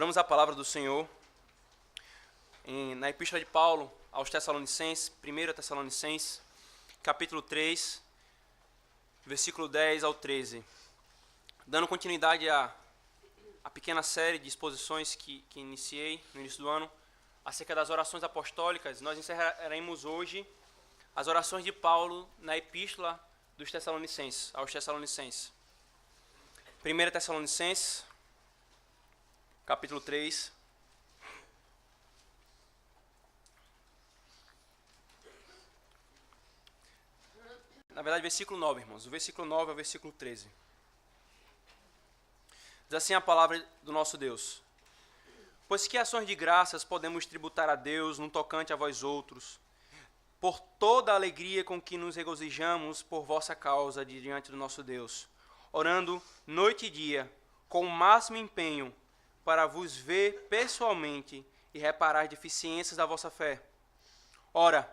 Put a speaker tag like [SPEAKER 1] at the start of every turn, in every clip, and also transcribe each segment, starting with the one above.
[SPEAKER 1] Abramos a palavra do Senhor na Epístola de Paulo aos Tessalonicenses, 1 Tessalonicenses, capítulo 3, versículo 10 ao 13. Dando continuidade à pequena série de exposições que iniciei no início do ano, acerca das orações apostólicas, nós encerraremos hoje as orações de Paulo na Epístola dos Tessalonicenses, aos Tessalonicenses. 1 Tessalonicenses, capítulo 3. Na verdade, versículo 9, irmãos. O versículo 9 ao versículo 13. Diz assim a palavra do nosso Deus. Pois que ações de graças podemos tributar a Deus no tocante a vós outros, por toda a alegria com que nos regozijamos por vossa causa diante do nosso Deus, orando noite e dia, com o máximo empenho, para vos ver pessoalmente e reparar as deficiências da vossa fé. Ora,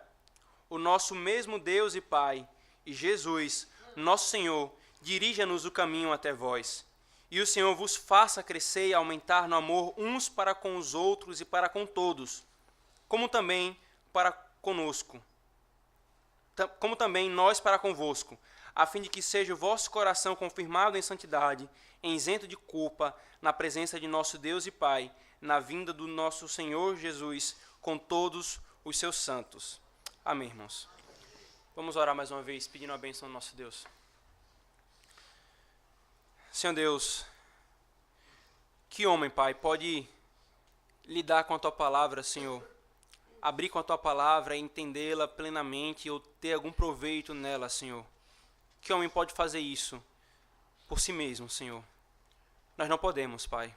[SPEAKER 1] o nosso mesmo Deus e Pai, e Jesus, nosso Senhor, dirija-nos o caminho até vós. E o Senhor vos faça crescer e aumentar no amor uns para com os outros e para com todos, como também para conosco, como também nós para convosco, a fim de que seja o vosso coração confirmado em santidade, isento de culpa, na presença de nosso Deus e Pai, na vinda do nosso Senhor Jesus, com todos os seus santos. Amém, irmãos. Vamos orar mais uma vez, pedindo a bênção do nosso Deus. Senhor Deus, que homem, Pai, pode lidar com a Tua palavra, Senhor, abrir com a Tua palavra e entendê-la plenamente ou ter algum proveito nela, Senhor? Que homem pode fazer isso por si mesmo, Senhor? Nós não podemos, Pai.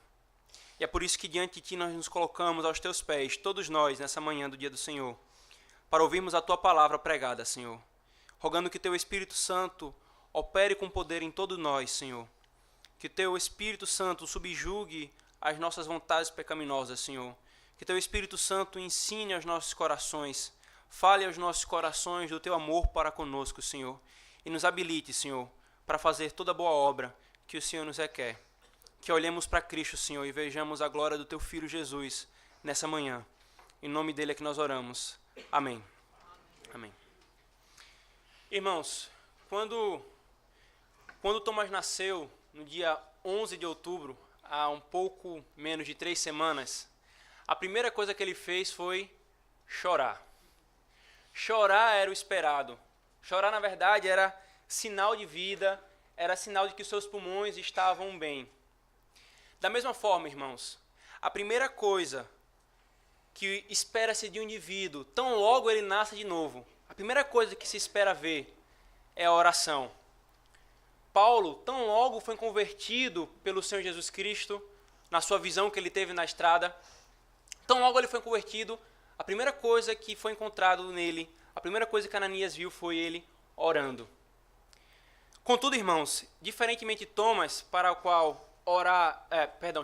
[SPEAKER 1] E é por isso que diante de Ti nós nos colocamos aos Teus pés, todos nós, nessa manhã do dia do Senhor, para ouvirmos a Tua palavra pregada, Senhor. Rogando que Teu Espírito Santo opere com poder em todos nós, Senhor. Que Teu Espírito Santo subjugue as nossas vontades pecaminosas, Senhor. Que Teu Espírito Santo ensine aos nossos corações, fale aos nossos corações do Teu amor para conosco, Senhor. E nos habilite, Senhor, para fazer toda boa obra que o Senhor nos requer. Que olhemos para Cristo, Senhor, e vejamos a glória do Teu Filho Jesus nessa manhã. Em nome dele é que nós oramos. Amém. Amém. Irmãos, quando Tomás nasceu, no dia 11 de outubro, há um pouco menos de 3 semanas, a primeira coisa que ele fez foi chorar. Chorar era o esperado. Chorar, na verdade, era sinal de vida, era sinal de que os seus pulmões estavam bem. Da mesma forma, irmãos, a primeira coisa que espera-se de um indivíduo, tão logo ele nasce de novo, a primeira coisa que se espera ver é a oração. Paulo, tão logo foi convertido pelo Senhor Jesus Cristo, na sua visão que ele teve na estrada, tão logo ele foi convertido, a primeira coisa que foi encontrado nele, a primeira coisa que Ananias viu foi ele orando. Contudo, irmãos, diferentemente de Thomas, para o qual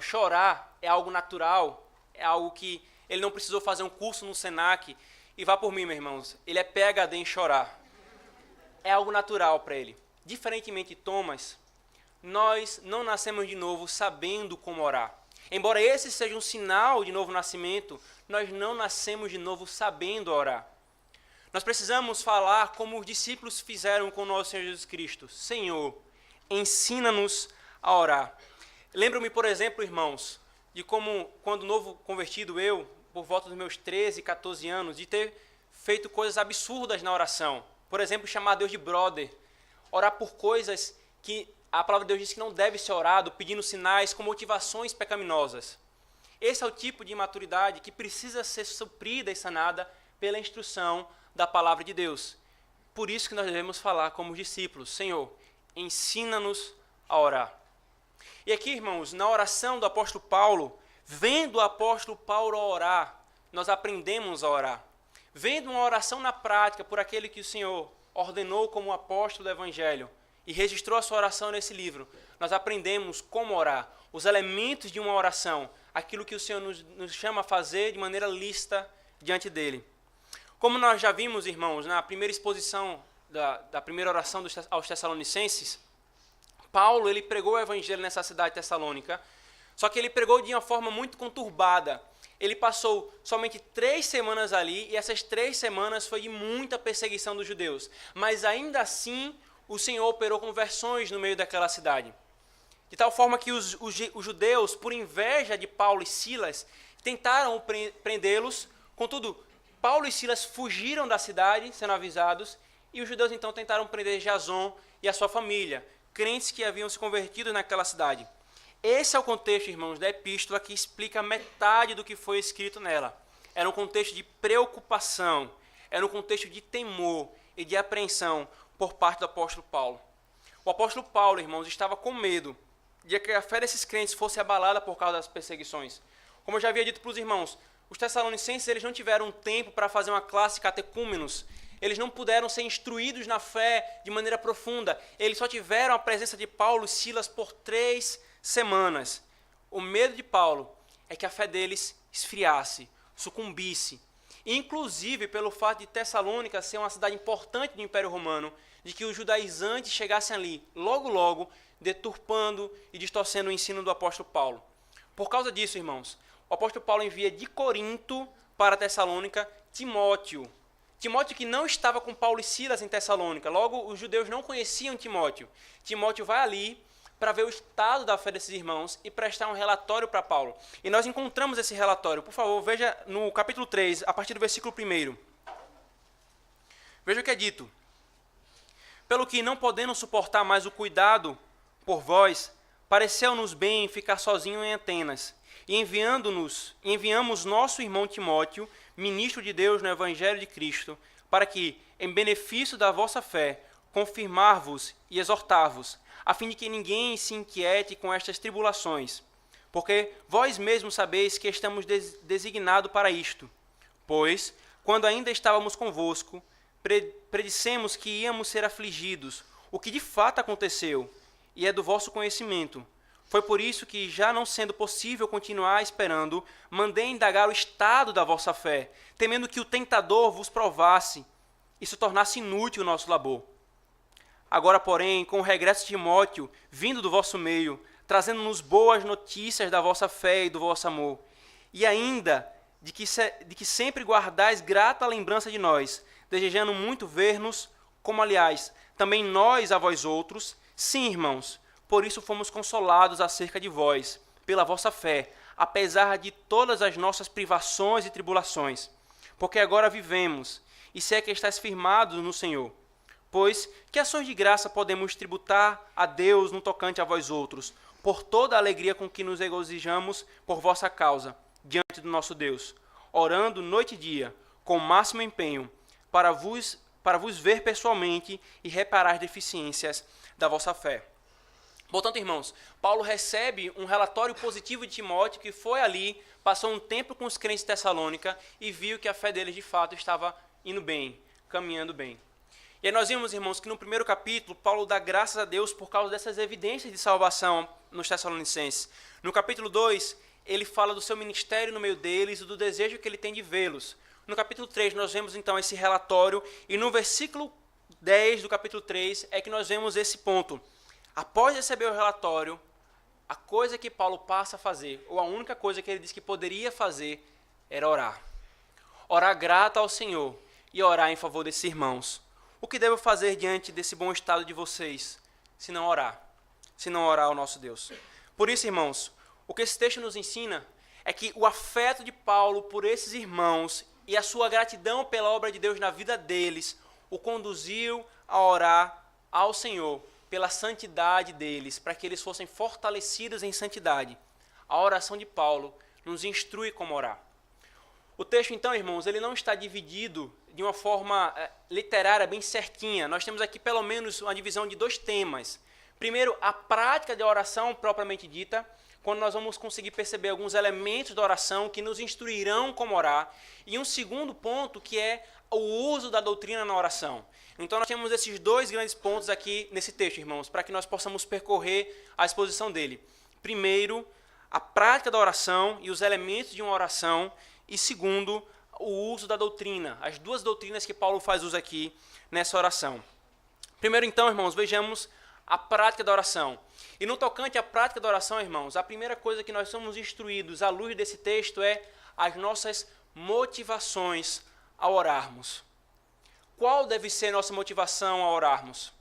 [SPEAKER 1] chorar é algo natural, é algo que ele não precisou fazer um curso no Senac, e vá por mim, meus irmãos, ele é PhD em chorar. É algo natural para ele. Diferentemente de Thomas, nós não nascemos de novo sabendo como orar. Embora esse seja um sinal de novo nascimento, nós não nascemos de novo sabendo orar. Nós precisamos falar como os discípulos fizeram com o nosso Senhor Jesus Cristo. Senhor, ensina-nos a orar. Lembro-me, por exemplo, irmãos, de como, quando novo convertido eu, por volta dos meus 13, 14 anos, de ter feito coisas absurdas na oração. Por exemplo, chamar Deus de brother. Orar por coisas que a palavra de Deus diz que não deve ser orado, pedindo sinais com motivações pecaminosas. Esse é o tipo de maturidade que precisa ser suprida e sanada pela instrução da palavra de Deus. Por isso que nós devemos falar como discípulos: Senhor, ensina-nos a orar. E aqui, irmãos, na oração do apóstolo Paulo, vendo o apóstolo Paulo orar, nós aprendemos a orar. Vendo uma oração na prática por aquele que o Senhor ordenou como apóstolo do Evangelho e registrou a sua oração nesse livro, nós aprendemos como orar, os elementos de uma oração, aquilo que o Senhor nos chama a fazer de maneira lícita diante dele. Como nós já vimos, irmãos, na primeira exposição da primeira oração aos Tessalonicenses, Paulo ele pregou o Evangelho nessa cidade tessalônica Só que ele pregou de uma forma muito conturbada. Ele passou somente 3 semanas ali, e essas 3 semanas foi de muita perseguição dos judeus. Mas ainda assim, o Senhor operou conversões no meio daquela cidade. De tal forma que os judeus, por inveja de Paulo e Silas, tentaram prendê-los. Contudo, Paulo e Silas fugiram da cidade, sendo avisados, e os judeus então tentaram prender Jason e a sua família, crentes que haviam se convertido naquela cidade. Esse é o contexto, irmãos, da epístola que explica metade do que foi escrito nela. Era um contexto de preocupação, era um contexto de temor e de apreensão por parte do apóstolo Paulo. O apóstolo Paulo, irmãos, estava com medo de que a fé desses crentes fosse abalada por causa das perseguições. Como eu já havia dito para os irmãos, os tessalonicenses eles não tiveram tempo para fazer uma classe catecúmenos. Eles não puderam ser instruídos na fé de maneira profunda. Eles só tiveram a presença de Paulo e Silas por 3 semanas. O medo de Paulo é que a fé deles esfriasse, sucumbisse. Inclusive pelo fato de Tessalônica ser uma cidade importante do Império Romano, de que os judaizantes chegassem ali, logo, deturpando e distorcendo o ensino do apóstolo Paulo. Por causa disso, irmãos, o apóstolo Paulo envia de Corinto para Tessalônica Timóteo. Timóteo que não estava com Paulo e Silas em Tessalônica. Logo, os judeus não conheciam Timóteo. Timóteo vai ali para ver o estado da fé desses irmãos e prestar um relatório para Paulo. E nós encontramos esse relatório. Por favor, veja no capítulo 3, a partir do versículo 1. Veja o que é dito. Pelo que, não podendo suportar mais o cuidado por vós, pareceu-nos bem ficar sozinho em Atenas. E enviamos nosso irmão Timóteo, ministro de Deus no Evangelho de Cristo, para que, em benefício da vossa fé, confirmar-vos e exortar-vos, a fim de que ninguém se inquiete com estas tribulações, porque vós mesmos sabeis que estamos designados para isto. Pois, quando ainda estávamos convosco, predissemos que íamos ser afligidos, o que de fato aconteceu, e é do vosso conhecimento. Foi por isso que, já não sendo possível continuar esperando, mandei indagar o estado da vossa fé, temendo que o tentador vos provasse e se tornasse inútil o nosso labor. Agora, porém, com o regresso de Timóteo, vindo do vosso meio, trazendo-nos boas notícias da vossa fé e do vosso amor, e ainda de que sempre guardais grata lembrança de nós, desejando muito ver-nos, como, aliás, também nós a vós outros. Sim, irmãos, por isso fomos consolados acerca de vós, pela vossa fé, apesar de todas as nossas privações e tribulações. Porque agora vivemos, e se é que estáis firmados no Senhor. Pois, que ações de graça podemos tributar a Deus no tocante a vós outros, por toda a alegria com que nos regozijamos por vossa causa, diante do nosso Deus, orando noite e dia, com o máximo empenho, para vos ver pessoalmente e reparar as deficiências da vossa fé. Portanto, irmãos, Paulo recebe um relatório positivo de Timóteo, que foi ali, passou um tempo com os crentes de Tessalônica e viu que a fé deles de fato estava indo bem, caminhando bem. E aí nós vimos, irmãos, que no primeiro capítulo, Paulo dá graças a Deus por causa dessas evidências de salvação nos Tessalonicenses. No capítulo 2, ele fala do seu ministério no meio deles e do desejo que ele tem de vê-los. No capítulo 3, nós vemos então esse relatório, e no versículo 10 do capítulo 3 é que nós vemos esse ponto. Após receber o relatório, a coisa que Paulo passa a fazer, ou a única coisa que ele disse que poderia fazer, era orar. Orar grato ao Senhor e orar em favor desses irmãos. O que devo fazer diante desse bom estado de vocês, se não orar ao nosso Deus? Por isso, irmãos, o que esse texto nos ensina é que o afeto de Paulo por esses irmãos e a sua gratidão pela obra de Deus na vida deles o conduziu a orar ao Senhor pela santidade deles, para que eles fossem fortalecidos em santidade. A oração de Paulo nos instrui como orar. O texto, então, irmãos, ele não está dividido de uma forma literária bem certinha. Nós temos aqui pelo menos uma divisão de 2 temas. Primeiro, a prática de oração propriamente dita, quando nós vamos conseguir perceber alguns elementos da oração que nos instruirão como orar. E um segundo ponto, que é o uso da doutrina na oração. Então nós temos esses 2 grandes pontos aqui nesse texto, irmãos, para que nós possamos percorrer a exposição dele. Primeiro, a prática da oração e os elementos de uma oração. E segundo, o uso da doutrina, as 2 doutrinas que Paulo faz uso aqui nessa oração. Primeiro, então, irmãos, vejamos a prática da oração. E no tocante à prática da oração, irmãos, a primeira coisa que nós somos instruídos à luz desse texto é as nossas motivações ao orarmos. Qual deve ser nossa motivação ao orarmos?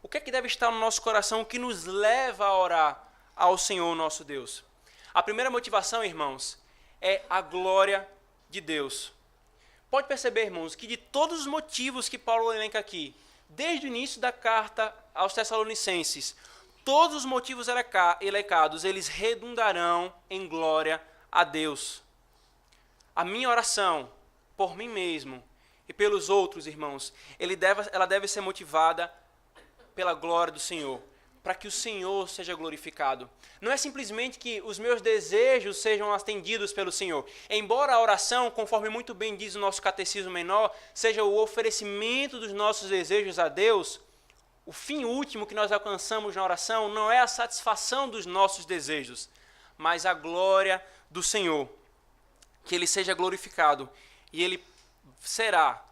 [SPEAKER 1] O que é que deve estar no nosso coração que nos leva a orar ao Senhor nosso Deus? A primeira motivação, irmãos, é a glória de Deus. Pode perceber, irmãos, que de todos os motivos que Paulo elenca aqui, desde o início da carta aos Tessalonicenses, todos os motivos elencados, eles redundarão em glória a Deus. A minha oração, por mim mesmo e pelos outros, irmãos, ela deve ser motivada pela glória do Senhor, para que o Senhor seja glorificado. Não é simplesmente que os meus desejos sejam atendidos pelo Senhor. Embora a oração, conforme muito bem diz o nosso catecismo menor, seja o oferecimento dos nossos desejos a Deus, o fim último que nós alcançamos na oração não é a satisfação dos nossos desejos, mas a glória do Senhor. Que Ele seja glorificado e Ele será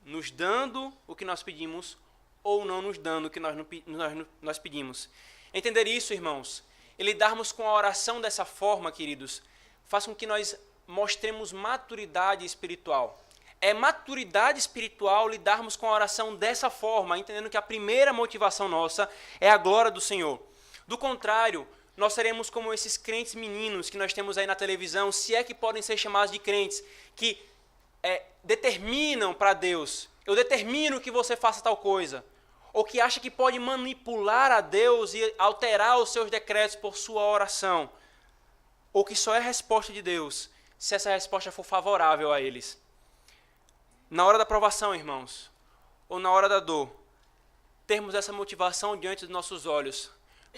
[SPEAKER 1] nos dando o que nós pedimos ou não nos dando o que nós pedimos. Entender isso, irmãos, e lidarmos com a oração dessa forma, queridos, faz com que nós mostremos maturidade espiritual. É maturidade espiritual lidarmos com a oração dessa forma, entendendo que a primeira motivação nossa é a glória do Senhor. Do contrário, nós seremos como esses crentes meninos que nós temos aí na televisão, se é que podem ser chamados de crentes, que determinam para Deus, eu determino que você faça tal coisa, ou que acha que pode manipular a Deus e alterar os seus decretos por sua oração, ou que só é resposta de Deus se essa resposta for favorável a eles. Na hora da provação, irmãos, ou na hora da dor, termos essa motivação diante dos nossos olhos,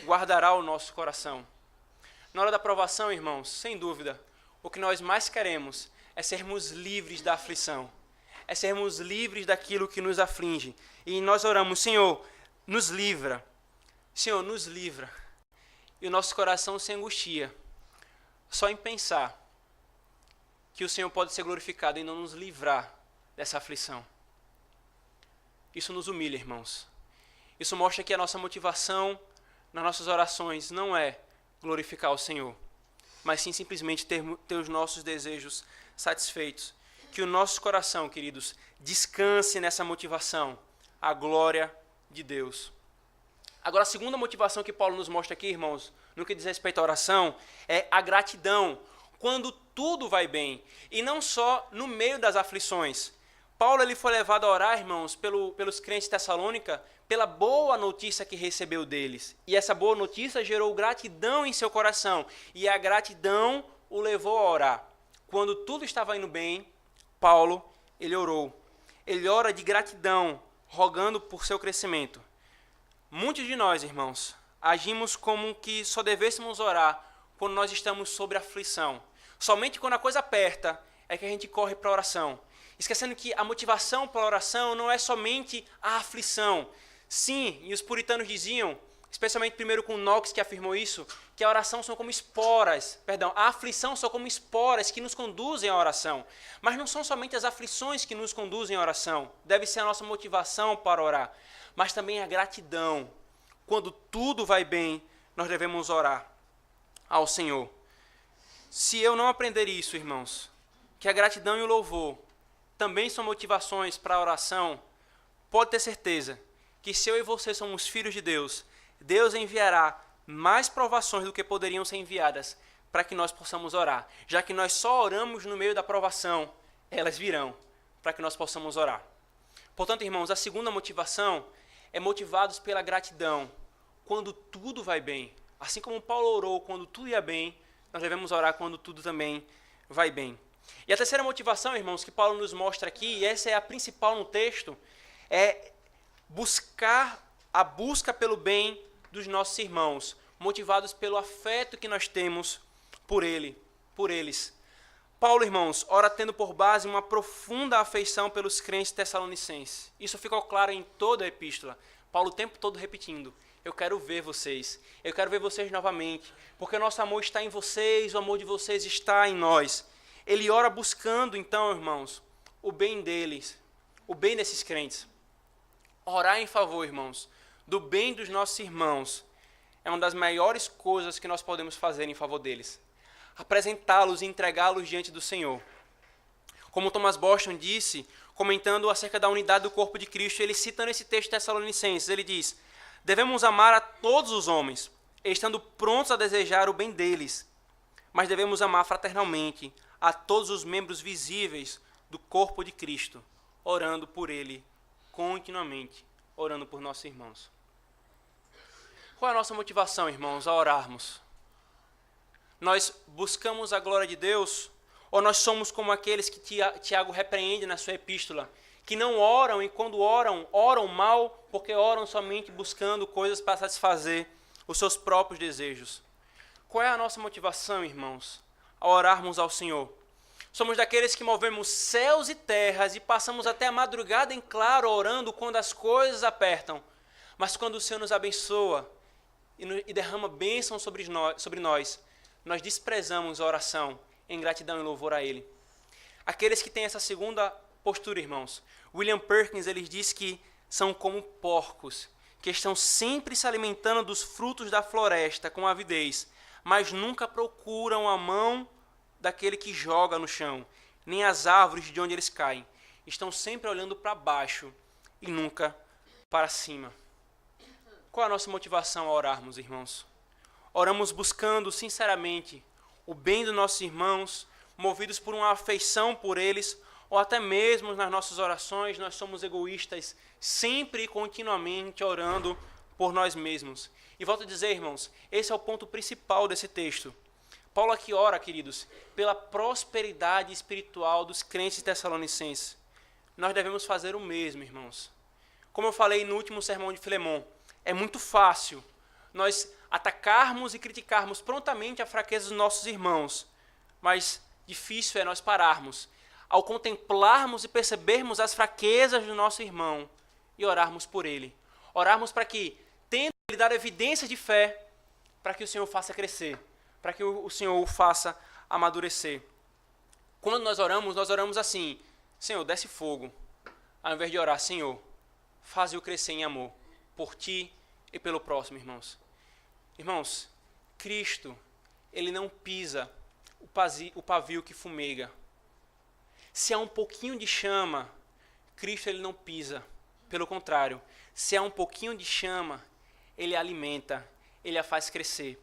[SPEAKER 1] guardará o nosso coração. Na hora da provação, irmãos, sem dúvida, o que nós mais queremos é sermos livres da aflição, é sermos livres daquilo que nos aflige. E nós oramos, Senhor, nos livra. Senhor, nos livra. E o nosso coração se angustia só em pensar que o Senhor pode ser glorificado e não nos livrar dessa aflição. Isso nos humilha, irmãos. Isso mostra que a nossa motivação nas nossas orações não é glorificar o Senhor, mas sim simplesmente ter os nossos desejos satisfeitos. Que o nosso coração, queridos, descanse nessa motivação, a glória de Deus. Agora, a segunda motivação que Paulo nos mostra aqui, irmãos, no que diz respeito à oração, é a gratidão, quando tudo vai bem, e não só no meio das aflições. Paulo ele foi levado a orar, irmãos, pelos crentes de Tessalônica, pela boa notícia que recebeu deles. E essa boa notícia gerou gratidão em seu coração, e a gratidão o levou a orar. Quando tudo estava indo bem, Paulo, ele orou. Ele ora de gratidão, rogando por seu crescimento. Muitos de nós, irmãos, agimos como que só devêssemos orar quando nós estamos sob aflição. Somente quando a coisa aperta é que a gente corre para a oração. Esquecendo que a motivação para a oração não é somente a aflição. Sim, e os puritanos diziam, especialmente primeiro com Knox que afirmou isso, que a oração são como esporas, a aflição são como esporas que nos conduzem à oração. Mas não são somente as aflições que nos conduzem à oração, deve ser a nossa motivação para orar, mas também a gratidão. Quando tudo vai bem, nós devemos orar ao Senhor. Se eu não aprender isso, irmãos, que a gratidão e o louvor também são motivações para a oração, pode ter certeza que se eu e você somos filhos de Deus, Deus enviará mais provações do que poderiam ser enviadas para que nós possamos orar. Já que nós só oramos no meio da provação, elas virão para que nós possamos orar. Portanto, irmãos, a segunda motivação é motivados pela gratidão, quando tudo vai bem. Assim como Paulo orou quando tudo ia bem, nós devemos orar quando tudo também vai bem. E a terceira motivação, irmãos, que Paulo nos mostra aqui, e essa é a principal no texto, é a busca pelo bem dos nossos irmãos, motivados pelo afeto que nós temos por eles. Paulo, irmãos, ora tendo por base uma profunda afeição pelos crentes tessalonicenses. Isso ficou claro em toda a epístola. Paulo o tempo todo repetindo, eu quero ver vocês novamente, porque o nosso amor está em vocês, o amor de vocês está em nós. Ele ora buscando, então, irmãos, o bem deles, o bem desses crentes. Orar em favor, irmãos, do bem dos nossos irmãos, é uma das maiores coisas que nós podemos fazer em favor deles. Apresentá-los e entregá-los diante do Senhor. Como Thomas Boston disse, comentando acerca da unidade do corpo de Cristo, ele cita nesse texto de Tessalonicenses, ele diz: devemos amar a todos os homens, estando prontos a desejar o bem deles, mas devemos amar fraternalmente a todos os membros visíveis do corpo de Cristo, orando por ele continuamente, orando por nossos irmãos. Qual é a nossa motivação, irmãos, a orarmos? Nós buscamos a glória de Deus, ou nós somos como aqueles que Tiago repreende na sua epístola, que não oram e quando oram, oram mal, porque oram somente buscando coisas para satisfazer os seus próprios desejos. Qual é a nossa motivação, irmãos, a orarmos ao Senhor? Somos daqueles que movemos céus e terras e passamos até a madrugada em claro orando quando as coisas apertam, mas quando o Senhor nos abençoa e derrama bênção sobre nós, nós desprezamos a oração em gratidão e louvor a Ele. Aqueles que têm essa segunda postura, irmãos, William Perkins, ele diz que são como porcos, que estão sempre se alimentando dos frutos da floresta com avidez, mas nunca procuram a mão daquele que joga no chão, nem as árvores de onde eles caem. Estão sempre olhando para baixo e nunca para cima. Qual é a nossa motivação a orarmos, irmãos? Oramos buscando sinceramente o bem dos nossos irmãos, movidos por uma afeição por eles, ou até mesmo nas nossas orações nós somos egoístas, sempre e continuamente orando por nós mesmos. E volto a dizer, irmãos, esse é o ponto principal desse texto. Paulo aqui ora, queridos, pela prosperidade espiritual dos crentes tessalonicenses. Nós devemos fazer o mesmo, irmãos. Como eu falei no último sermão de Filemon, é muito fácil nós atacarmos e criticarmos prontamente a fraqueza dos nossos irmãos, mas difícil é nós pararmos ao contemplarmos e percebermos as fraquezas do nosso irmão e orarmos por ele. Orarmos para que, tendo ele dar evidência de fé, para que o Senhor faça crescer, para que o Senhor o faça amadurecer. Quando nós oramos assim: Senhor, desce fogo, ao invés de orar: Senhor, faze-o crescer em amor, por ti e pelo próximo, irmãos. Irmãos, Cristo, ele não pisa o pavio que fumega. Se há um pouquinho de chama, Cristo ele não pisa. Pelo contrário, se há um pouquinho de chama, ele alimenta, ele a faz crescer.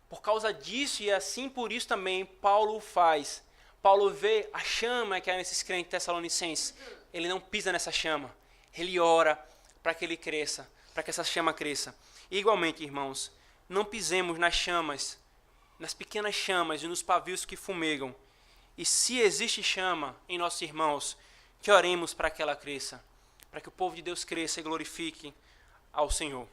[SPEAKER 1] Por causa disso, e assim por isso também, Paulo o faz. Paulo vê a chama que há nesses crentes tessalonicenses. Ele não pisa nessa chama. Ele ora para que ele cresça, para que essa chama cresça. E, igualmente, irmãos, não pisemos nas chamas, nas pequenas chamas e nos pavios que fumegam. E se existe chama em nossos irmãos, que oremos para que ela cresça, para que o povo de Deus cresça e glorifique ao Senhor.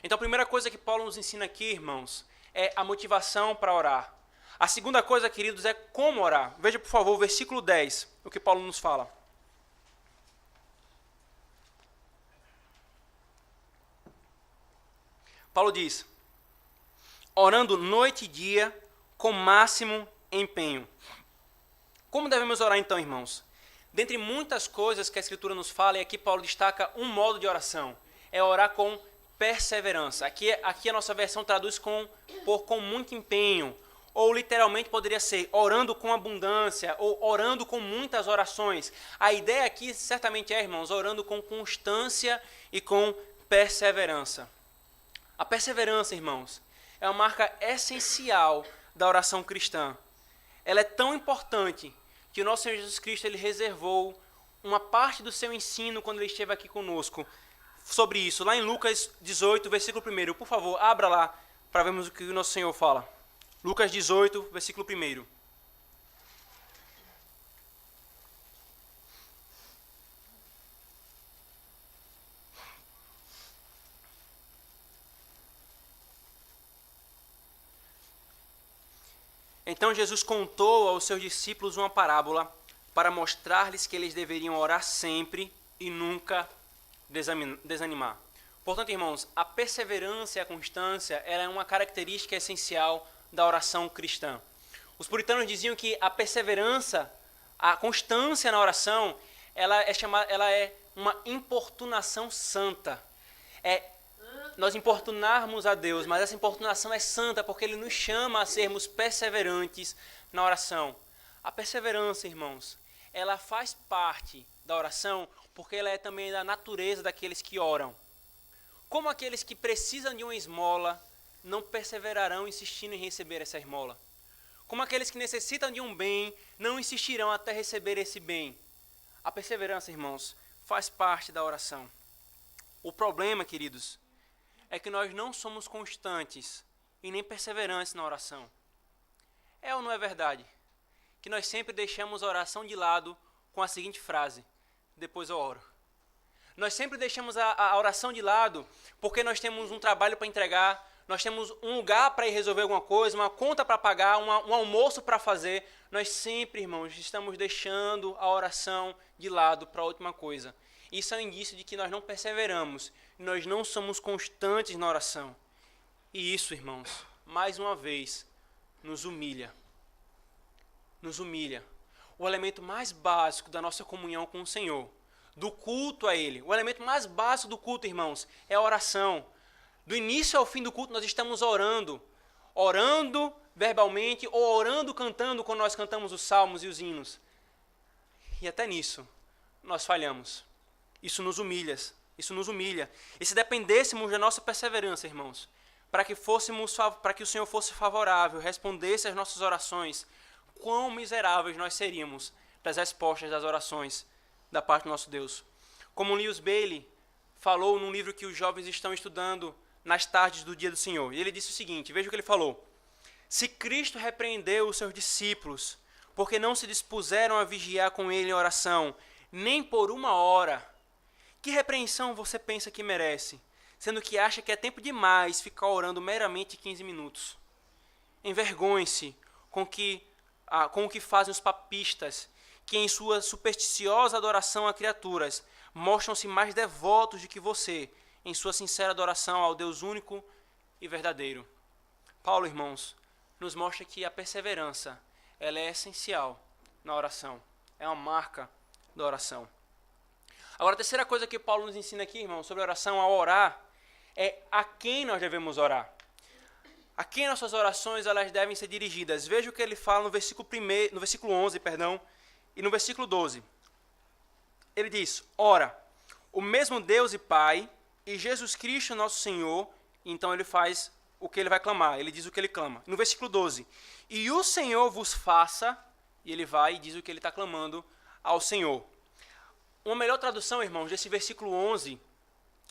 [SPEAKER 1] Então, a primeira coisa que Paulo nos ensina aqui, irmãos, é a motivação para orar. A segunda coisa, queridos, é como orar. Veja, por favor, o versículo 10, o que Paulo nos fala. Paulo diz: orando noite e dia, com máximo empenho. Como devemos orar então, irmãos? Dentre muitas coisas que a Escritura nos fala, e aqui Paulo destaca um modo de oração, é orar com perseverança. Aqui a nossa versão traduz com muito empenho, ou literalmente poderia ser orando com abundância, ou orando com muitas orações. A ideia aqui certamente é, irmãos, orando com constância e com perseverança. A perseverança, irmãos, é uma marca essencial da oração cristã. Ela é tão importante que o nosso Senhor Jesus Cristo ele reservou uma parte do seu ensino quando ele esteve aqui conosco sobre isso. Lá em Lucas 18, versículo 1. Por favor, abra lá para vermos o que o nosso Senhor fala. Lucas 18, versículo 1. Então Jesus contou aos seus discípulos uma parábola para mostrar-lhes que eles deveriam orar sempre e nunca desanimar. Portanto, irmãos, a perseverança e a constância ela é uma característica essencial da oração cristã. Os puritanos diziam que a perseverança, a constância na oração, ela é uma importunação santa. É nós importunarmos a Deus, mas essa importunação é santa porque Ele nos chama a sermos perseverantes na oração. A perseverança, irmãos, ela faz parte da oração porque ela é também da natureza daqueles que oram. Como aqueles que precisam de uma esmola não perseverarão insistindo em receber essa esmola. Como aqueles que necessitam de um bem não insistirão até receber esse bem. A perseverança, irmãos, faz parte da oração. O problema, queridos, é que nós não somos constantes e nem perseverantes na oração. É ou não é verdade? Que nós sempre deixamos a oração de lado com a seguinte frase: depois eu oro. Nós sempre deixamos a oração de lado porque nós temos um trabalho para entregar, nós temos um lugar para ir resolver alguma coisa, uma conta para pagar, um almoço para fazer. Nós sempre, irmãos, estamos deixando a oração de lado para a última coisa. Isso é um indício de que nós não perseveramos, nós não somos constantes na oração. E isso, irmãos, mais uma vez, nos humilha. Nos humilha. O elemento mais básico da nossa comunhão com o Senhor, do culto a Ele, o elemento mais básico do culto, irmãos, é a oração. Do início ao fim do culto nós estamos orando. Orando verbalmente ou orando cantando quando nós cantamos os salmos e os hinos. E até nisso nós falhamos. Isso nos humilha. E se dependêssemos da nossa perseverança, irmãos, para que o Senhor fosse favorável, respondesse às nossas orações, quão miseráveis nós seríamos das respostas das orações da parte do nosso Deus. Como Lewis Bailey falou num livro que os jovens estão estudando nas tardes do dia do Senhor. E ele disse o seguinte, veja o que ele falou: se Cristo repreendeu os seus discípulos porque não se dispuseram a vigiar com ele em oração, nem por uma hora, que repreensão você pensa que merece, sendo que acha que é tempo demais ficar orando meramente 15 minutos? Envergonhe-se com o que fazem os papistas, que em sua supersticiosa adoração a criaturas mostram-se mais devotos do que você, em sua sincera adoração ao Deus único e verdadeiro. Paulo, irmãos, nos mostra que a perseverança, ela é essencial na oração. É uma marca da oração. Agora, a terceira coisa que Paulo nos ensina aqui, irmãos, sobre a oração, ao orar, é a quem nós devemos orar. A quem nossas orações elas devem ser dirigidas. Veja o que ele fala no versículo 11, e no versículo 12. Ele diz: ora, o mesmo Deus e Pai e Jesus Cristo nosso Senhor. Então ele faz o que ele vai clamar, ele diz o que ele clama. No versículo 12, e o Senhor vos faça, e ele vai e diz o que ele está clamando ao Senhor. Uma melhor tradução, irmãos, desse versículo 11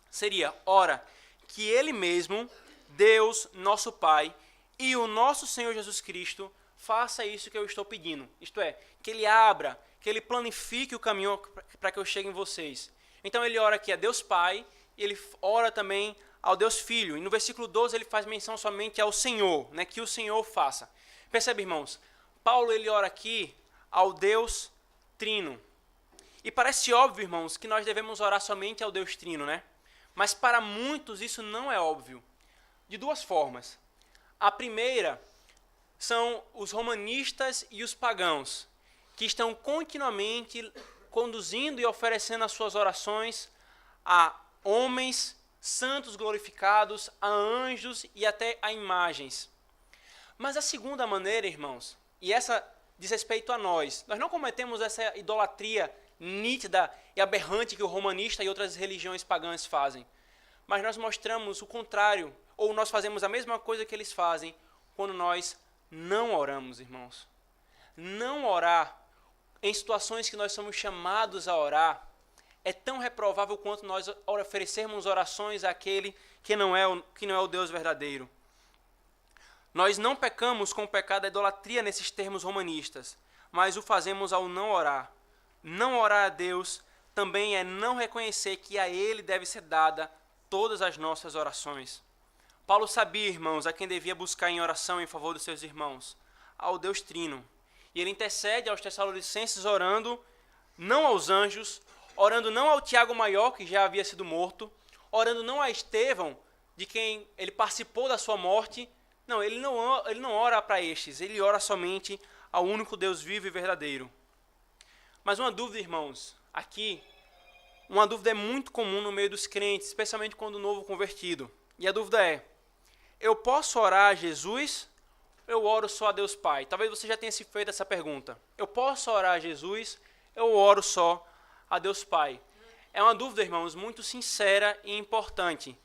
[SPEAKER 1] seria: ora, que ele mesmo, Deus, nosso Pai, e o nosso Senhor Jesus Cristo, faça isso que eu estou pedindo. Isto é, que ele abra, que ele planifique o caminho para que eu chegue em vocês. Então ele ora aqui a Deus Pai, e ele ora também ao Deus Filho. E no versículo 12 ele faz menção somente ao Senhor, né, que o Senhor faça. Percebe, irmãos? Paulo ele ora aqui ao Deus Trino. E parece óbvio, irmãos, que nós devemos orar somente ao Deus Trino, né? Mas para muitos isso não é óbvio. De duas formas. A primeira são os romanistas e os pagãos, que estão continuamente conduzindo e oferecendo as suas orações a homens santos glorificados, a anjos e até a imagens. Mas a segunda maneira, irmãos, e essa diz respeito a nós não cometemos essa idolatria nítida e aberrante que o romanista e outras religiões pagãs fazem, mas nós mostramos o contrário, ou nós fazemos a mesma coisa que eles fazem quando nós não oramos, irmãos. Não orar em situações que nós somos chamados a orar é tão reprovável quanto nós oferecermos orações àquele que não é o Deus verdadeiro. Nós não pecamos com o pecado da idolatria nesses termos romanistas, mas o fazemos ao não orar. Não orar a Deus também é não reconhecer que a Ele deve ser dada todas as nossas orações. Paulo sabia, irmãos, a quem devia buscar em oração em favor dos seus irmãos, ao Deus Trino. E ele intercede aos Tessalonicenses orando não aos anjos, orando não ao Tiago Maior, que já havia sido morto, orando não a Estevão, de quem ele participou da sua morte. Não, ele não ora para estes, ele ora somente ao único Deus vivo e verdadeiro. Mas uma dúvida, irmãos, aqui, uma dúvida é muito comum no meio dos crentes, especialmente quando o novo convertido. E a dúvida é, eu posso orar a Jesus ou eu oro só a Deus Pai? Talvez você já tenha se feito essa pergunta. Eu posso orar a Jesus ou eu oro só a Deus Pai? É uma dúvida, irmãos, muito sincera e importante.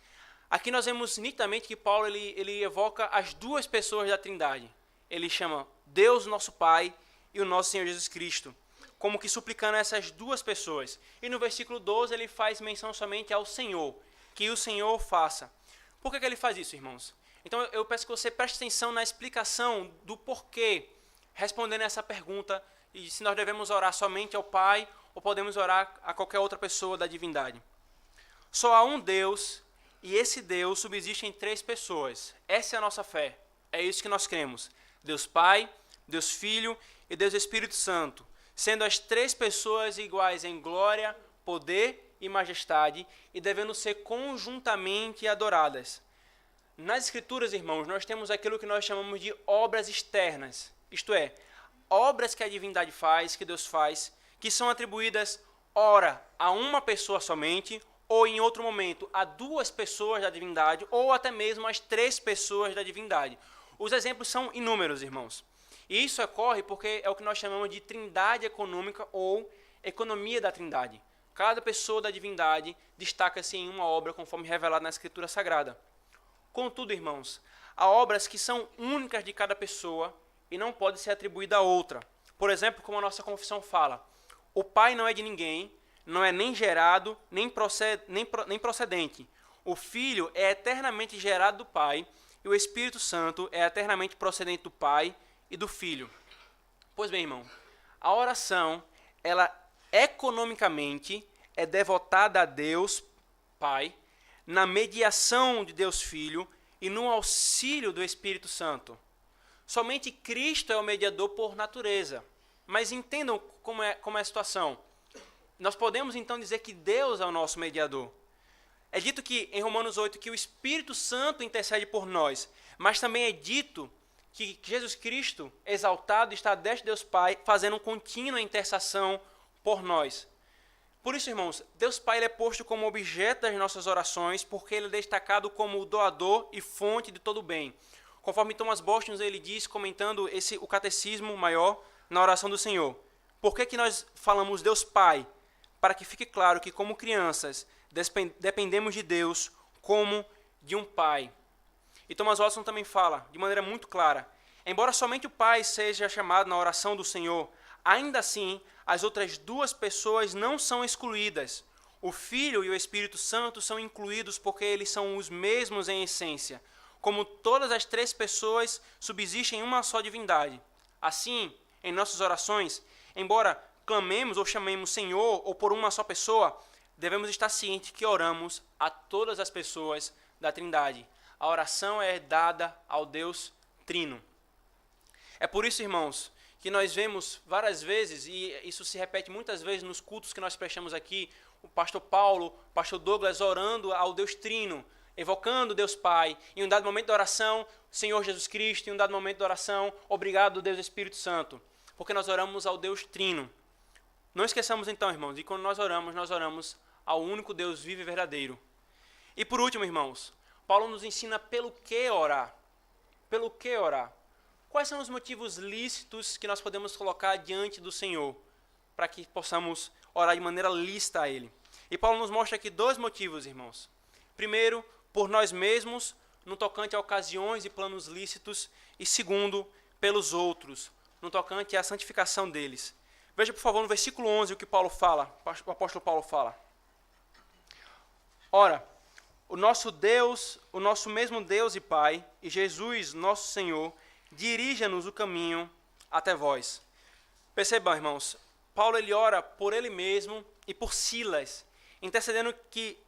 [SPEAKER 1] Aqui nós vemos nitidamente que Paulo ele evoca as duas pessoas da Trindade. Ele chama Deus, nosso Pai, e o nosso Senhor Jesus Cristo, como que suplicando a essas duas pessoas. E no versículo 12 ele faz menção somente ao Senhor, que o Senhor faça. Por que ele faz isso, irmãos? Então eu peço que você preste atenção na explicação do porquê, respondendo essa pergunta, e se nós devemos orar somente ao Pai, ou podemos orar a qualquer outra pessoa da divindade. Só há um Deus, e esse Deus subsiste em três pessoas. Essa é a nossa fé. É isso que nós cremos. Deus Pai, Deus Filho e Deus Espírito Santo, sendo as três pessoas iguais em glória, poder e majestade, e devendo ser conjuntamente adoradas. Nas Escrituras, irmãos, nós temos aquilo que nós chamamos de obras externas, isto é, obras que a divindade faz, que Deus faz, que são atribuídas, ora, a uma pessoa somente, ou em outro momento, a duas pessoas da divindade, ou até mesmo as três pessoas da divindade. Os exemplos são inúmeros, irmãos. E isso ocorre porque é o que nós chamamos de trindade econômica ou economia da trindade. Cada pessoa da divindade destaca-se em uma obra conforme revelado na Escritura Sagrada. Contudo, irmãos, há obras que são únicas de cada pessoa e não podem ser atribuídas a outra. Por exemplo, como a nossa confissão fala, o Pai não é de ninguém, não é nem gerado, nem procedente. O Filho é eternamente gerado do Pai e o Espírito Santo é eternamente procedente do Pai e do Filho. Pois bem, irmão, a oração, ela economicamente é devotada a Deus Pai, na mediação de Deus Filho e no auxílio do Espírito Santo. Somente Cristo é o mediador por natureza. Mas entendam como é a situação. Nós podemos então dizer que Deus é o nosso mediador. É dito que em Romanos 8 que o Espírito Santo intercede por nós, mas também é dito que Jesus Cristo, exaltado, está à destra de Deus Pai, fazendo contínua intercessão por nós. Por isso, irmãos, Deus Pai ele é posto como objeto das nossas orações, porque ele é destacado como o doador e fonte de todo o bem. Conforme Thomas Boston ele diz, comentando o catecismo maior na oração do Senhor. Por que nós falamos Deus Pai? Para que fique claro que, como crianças, dependemos de Deus como de um Pai. E Thomas Watson também fala, de maneira muito clara, embora somente o Pai seja chamado na oração do Senhor, ainda assim, as outras duas pessoas não são excluídas. O Filho e o Espírito Santo são incluídos porque eles são os mesmos em essência. Como todas as três pessoas subsistem em uma só divindade. Assim, em nossas orações, embora clamemos ou chamemos Senhor ou por uma só pessoa, devemos estar cientes que oramos a todas as pessoas da Trindade. A oração é dada ao Deus Trino. É por isso, irmãos, que nós vemos várias vezes, e isso se repete muitas vezes nos cultos que nós prestamos aqui, o pastor Paulo, o pastor Douglas orando ao Deus Trino, evocando Deus Pai, em um dado momento da oração, Senhor Jesus Cristo, em um dado momento da oração, obrigado Deus Espírito Santo, porque nós oramos ao Deus Trino. Não esqueçamos então, irmãos, de quando nós oramos ao único Deus vivo e verdadeiro. E por último, irmãos, Paulo nos ensina pelo que orar. Pelo que orar? Quais são os motivos lícitos que nós podemos colocar diante do Senhor para que possamos orar de maneira lícita a Ele? E Paulo nos mostra aqui dois motivos, irmãos. Primeiro, por nós mesmos, no tocante a ocasiões e planos lícitos. E segundo, pelos outros, no tocante à santificação deles. Veja, por favor, no versículo 11 o que Paulo fala, o apóstolo Paulo fala. Ora, o nosso Deus, o nosso mesmo Deus e Pai, e Jesus, nosso Senhor, dirija-nos o caminho até vós. Percebam, irmãos, Paulo ele ora por ele mesmo e por Silas, intercedendo que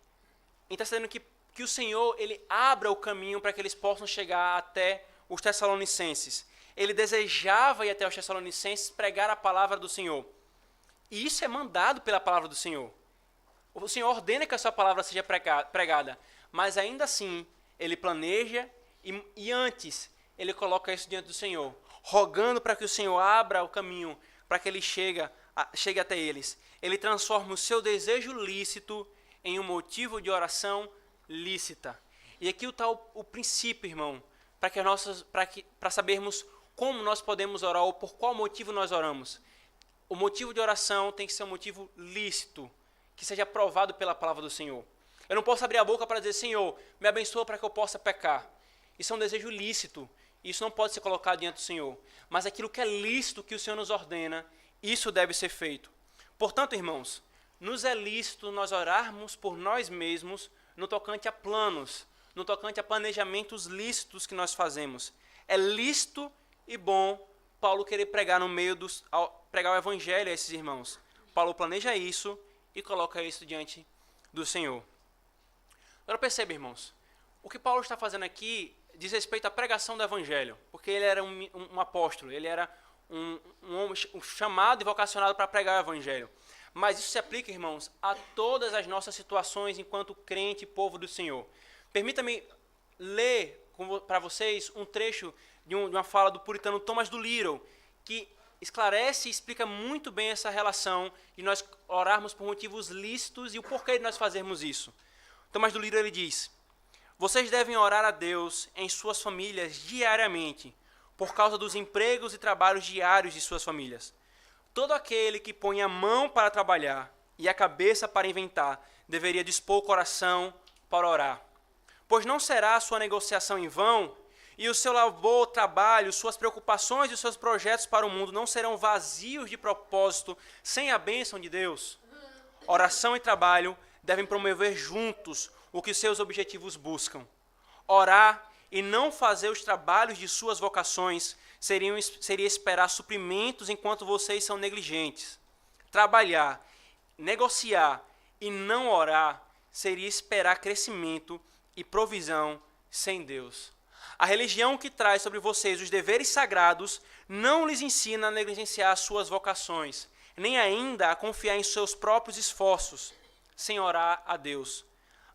[SPEAKER 1] o Senhor ele abra o caminho para que eles possam chegar até os Tessalonicenses. Ele desejava ir até os Tessalonicenses pregar a palavra do Senhor. E isso é mandado pela palavra do Senhor. O Senhor ordena que a sua palavra seja pregada, mas ainda assim ele planeja e antes ele coloca isso diante do Senhor, rogando para que o Senhor abra o caminho para que ele chegue até eles. Ele transforma o seu desejo lícito em um motivo de oração lícita. E aqui está o princípio, irmão, para sabermos como nós podemos orar ou por qual motivo nós oramos. O motivo de oração tem que ser um motivo lícito, que seja aprovado pela palavra do Senhor. Eu não posso abrir a boca para dizer, Senhor, me abençoa para que eu possa pecar. Isso é um desejo lícito, isso não pode ser colocado diante do Senhor. Mas aquilo que é lícito, que o Senhor nos ordena, isso deve ser feito. Portanto, irmãos, nos é lícito nós orarmos por nós mesmos no tocante a planos, no tocante a planejamentos lícitos que nós fazemos. É lícito e bom Paulo querer pregar pregar o evangelho a esses irmãos. Paulo planeja isso e coloca isso diante do Senhor. Agora perceba, irmãos, o que Paulo está fazendo aqui diz respeito à pregação do evangelho, porque ele era um apóstolo, ele era um chamado e vocacionado para pregar o evangelho. Mas isso se aplica, irmãos, a todas as nossas situações enquanto crente e povo do Senhor. Permita-me ler para vocês um trecho de uma fala do puritano Thomas do Little, que esclarece e explica muito bem essa relação de nós orarmos por motivos lícitos e o porquê de nós fazermos isso. Thomas do Little ele diz: vocês devem orar a Deus em suas famílias diariamente, por causa dos empregos e trabalhos diários de suas famílias. Todo aquele que põe a mão para trabalhar e a cabeça para inventar deveria dispor o coração para orar. Pois não será a sua negociação em vão, e o seu labor, trabalho, suas preocupações e os seus projetos para o mundo não serão vazios de propósito sem a bênção de Deus. Oração e trabalho devem promover juntos o que seus objetivos buscam. Orar e não fazer os trabalhos de suas vocações seria esperar suprimentos enquanto vocês são negligentes. Trabalhar, negociar e não orar seria esperar crescimento e provisão sem Deus. A religião que traz sobre vocês os deveres sagrados não lhes ensina a negligenciar suas vocações, nem ainda a confiar em seus próprios esforços, sem orar a Deus.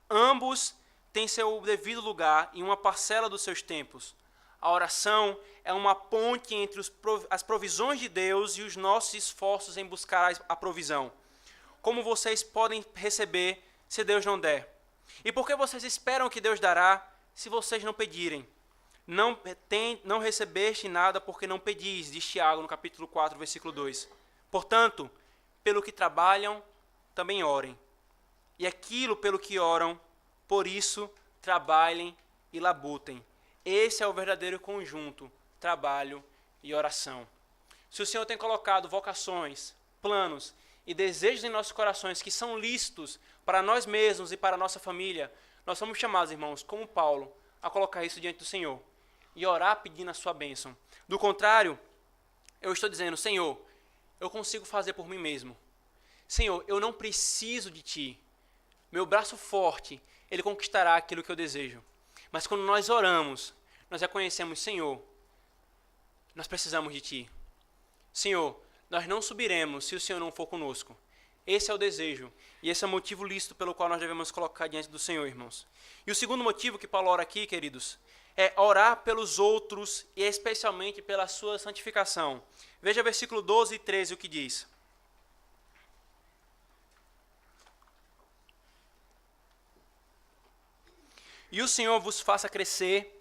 [SPEAKER 1] Ambos têm seu devido lugar em uma parcela dos seus tempos. A oração é uma ponte entre as provisões de Deus e os nossos esforços em buscar a provisão. Como vocês podem receber se Deus não der? E por que vocês esperam que Deus dará se vocês não pedirem? Não recebeste nada porque não pedis, diz Tiago no capítulo 4, versículo 2. Portanto, pelo que trabalham, também orem. E aquilo pelo que oram, por isso trabalhem e labutem. Esse é o verdadeiro conjunto, trabalho e oração. Se o Senhor tem colocado vocações, planos e desejos em nossos corações que são lícitos para nós mesmos e para a nossa família, nós somos chamados, irmãos, como Paulo, a colocar isso diante do Senhor e orar pedindo a sua bênção. Do contrário, eu estou dizendo, Senhor, eu consigo fazer por mim mesmo. Senhor, eu não preciso de Ti. Meu braço forte, ele conquistará aquilo que eu desejo. Mas quando nós oramos, nós reconhecemos, Senhor, nós precisamos de Ti. Senhor, nós não subiremos se o Senhor não for conosco. Esse é o desejo e esse é o motivo lícito pelo qual nós devemos colocar diante do Senhor, irmãos. E o segundo motivo que Paulo ora aqui, queridos, é orar pelos outros e especialmente pela sua santificação. Veja versículo 12 e 13 o que diz. E o Senhor vos faça crescer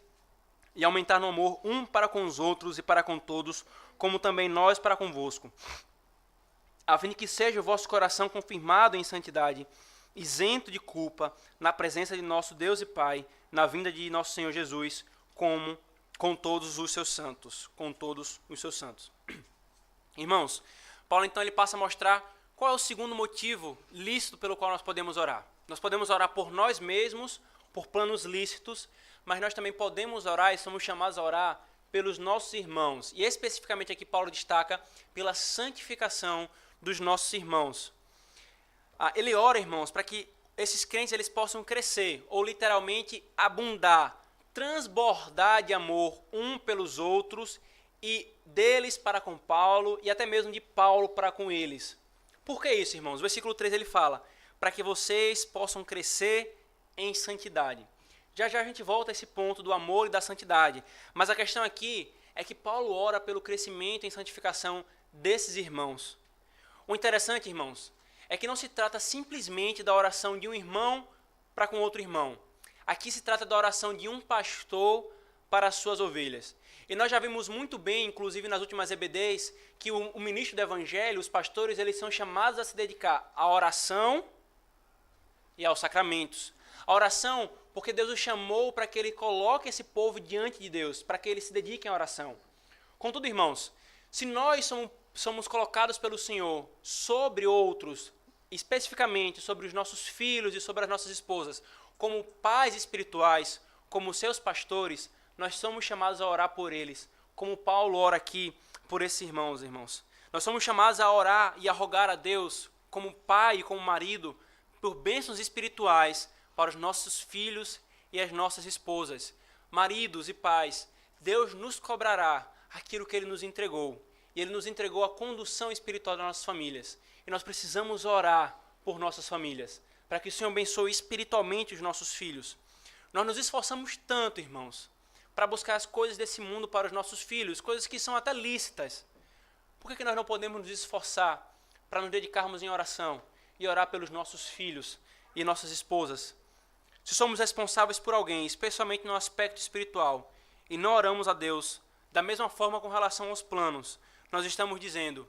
[SPEAKER 1] e aumentar no amor um para com os outros e para com todos, como também nós para convosco, a fim de que seja o vosso coração confirmado em santidade, isento de culpa, na presença de nosso Deus e Pai, na vinda de nosso Senhor Jesus, como com todos os seus santos, com todos os seus santos. Irmãos, Paulo então ele passa a mostrar qual é o segundo motivo lícito pelo qual nós podemos orar. Nós podemos orar por nós mesmos, por planos lícitos, mas nós também podemos orar e somos chamados a orar pelos nossos irmãos. E especificamente aqui Paulo destaca pela santificação dos nossos irmãos. Ele ora, irmãos, para que esses crentes eles possam crescer, ou literalmente abundar, transbordar de amor um pelos outros e deles para com Paulo e até mesmo de Paulo para com eles. Por que isso, irmãos? O versículo 3 ele fala, para que vocês possam crescer em santidade. Já já a gente volta a esse ponto do amor e da santidade, mas a questão aqui é que Paulo ora pelo crescimento em santificação desses irmãos. O interessante, irmãos, é que não se trata simplesmente da oração de um irmão para com outro irmão. Aqui se trata da oração de um pastor para as suas ovelhas. E nós já vimos muito bem, inclusive nas últimas EBDs, que o ministro do Evangelho, os pastores, eles são chamados a se dedicar à oração e aos sacramentos. A oração, porque Deus os chamou para que ele coloque esse povo diante de Deus, para que eles se dediquem à oração. Contudo, irmãos, se nós somos colocados pelo Senhor sobre outros, especificamente sobre os nossos filhos e sobre as nossas esposas, como pais espirituais, como seus pastores, nós somos chamados a orar por eles, como Paulo ora aqui por esses irmãos. Nós somos chamados a orar e a rogar a Deus, como pai e como marido, por bênçãos espirituais para os nossos filhos e as nossas esposas. Maridos e pais, Deus nos cobrará aquilo que Ele nos entregou. E Ele nos entregou a condução espiritual das nossas famílias. E nós precisamos orar por nossas famílias, para que o Senhor abençoe espiritualmente os nossos filhos. Nós nos esforçamos tanto, irmãos, para buscar as coisas desse mundo para os nossos filhos, coisas que são até lícitas. Por que nós não podemos nos esforçar para nos dedicarmos em oração e orar pelos nossos filhos e nossas esposas? Se somos responsáveis por alguém, especialmente no aspecto espiritual, e não oramos a Deus, da mesma forma com relação aos planos, nós estamos dizendo,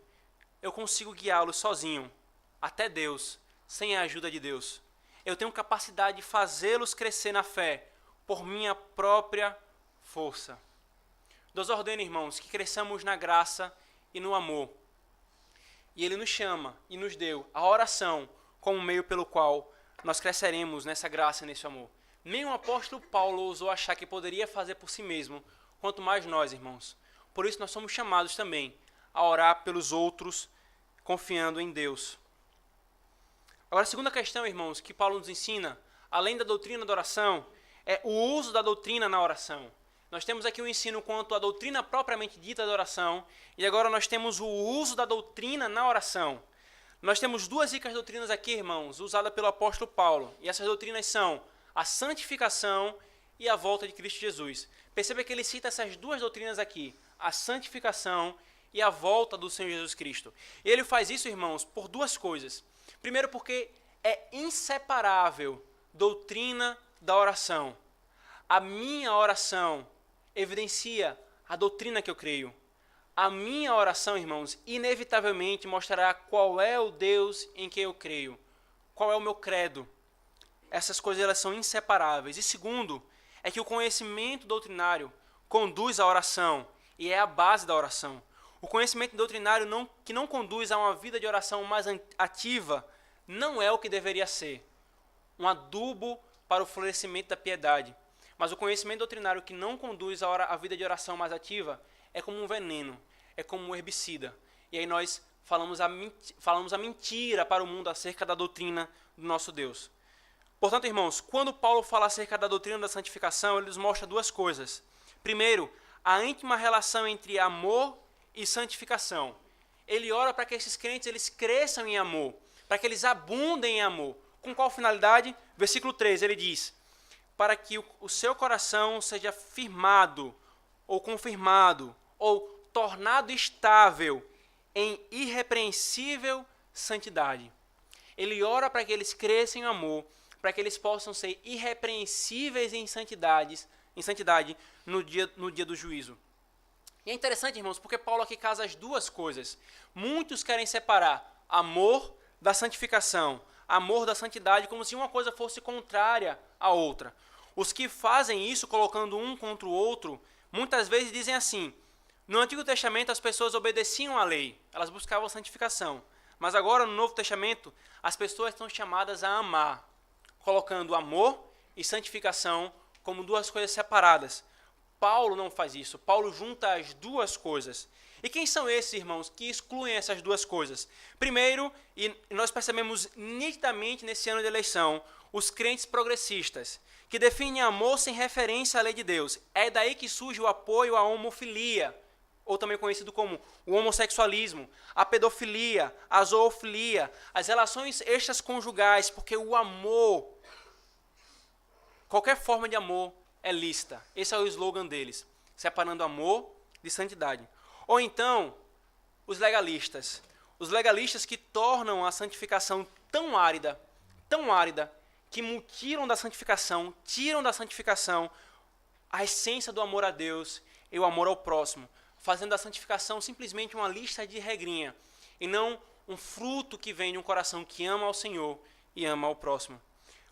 [SPEAKER 1] eu consigo guiá-los sozinho, até Deus, sem a ajuda de Deus. Eu tenho capacidade de fazê-los crescer na fé, por minha própria força. Deus ordena, irmãos, que cresçamos na graça e no amor. E Ele nos chama e nos deu a oração como meio pelo qual nós cresceremos nessa graça e nesse amor. Nem o apóstolo Paulo ousou achar que poderia fazer por si mesmo, quanto mais nós, irmãos. Por isso nós somos chamados também a orar pelos outros, confiando em Deus. Agora, a segunda questão, irmãos, que Paulo nos ensina, além da doutrina da oração, é o uso da doutrina na oração. Nós temos aqui o ensino quanto à doutrina propriamente dita da oração, e agora nós temos o uso da doutrina na oração. Nós temos duas ricas doutrinas aqui, irmãos, usadas pelo apóstolo Paulo, e essas doutrinas são a santificação e a volta de Cristo Jesus. Perceba que ele cita essas duas doutrinas aqui, a santificação e a volta do Senhor Jesus Cristo. E ele faz isso, irmãos, por duas coisas. Primeiro, porque é inseparável doutrina da oração. A minha oração evidencia a doutrina que eu creio. A minha oração, irmãos, inevitavelmente mostrará qual é o Deus em que eu creio, qual é o meu credo. Essas coisas elas são inseparáveis. E segundo, é que o conhecimento doutrinário conduz à oração e é a base da oração. O conhecimento doutrinário que não conduz a uma vida de oração mais ativa não é o que deveria ser. Um adubo para o florescimento da piedade. Mas o conhecimento doutrinário que não conduz a vida de oração mais ativa é como um veneno, é como um herbicida. E aí nós falamos a mentira para o mundo acerca da doutrina do nosso Deus. Portanto, irmãos, quando Paulo fala acerca da doutrina da santificação, ele nos mostra duas coisas. Primeiro, a íntima relação entre amor e santificação. Ele ora para que esses crentes eles cresçam em amor, para que eles abundem em amor. Com qual finalidade? Versículo 3, ele diz, para que o seu coração seja firmado, ou confirmado, ou tornado estável em irrepreensível santidade. Ele ora para que eles cresçam em amor, para que eles possam ser irrepreensíveis em santidade no dia do juízo. E é interessante, irmãos, porque Paulo aqui casa as duas coisas. Muitos querem separar amor da santificação, amor da santidade, como se uma coisa fosse contrária à outra. Os que fazem isso, colocando um contra o outro, muitas vezes dizem assim, no Antigo Testamento as pessoas obedeciam à lei, elas buscavam santificação. Mas agora, no Novo Testamento, as pessoas estão chamadas a amar, colocando amor e santificação como duas coisas separadas. Paulo não faz isso. Paulo junta as duas coisas. E quem são esses, irmãos, que excluem essas duas coisas? Primeiro, e nós percebemos nitidamente nesse ano de eleição, os crentes progressistas, que definem amor sem referência à lei de Deus. É daí que surge o apoio à homofilia, ou também conhecido como o homossexualismo, a pedofilia, a zoofilia, as relações extraconjugais, porque o amor, qualquer forma de amor, é lícita. Esse é o slogan deles, separando amor de santidade. Ou então, os legalistas que tornam a santificação tão árida, que mutilam da santificação, tiram da santificação a essência do amor a Deus e o amor ao próximo, fazendo da santificação simplesmente uma lista de regrinha, e não um fruto que vem de um coração que ama ao Senhor e ama ao próximo.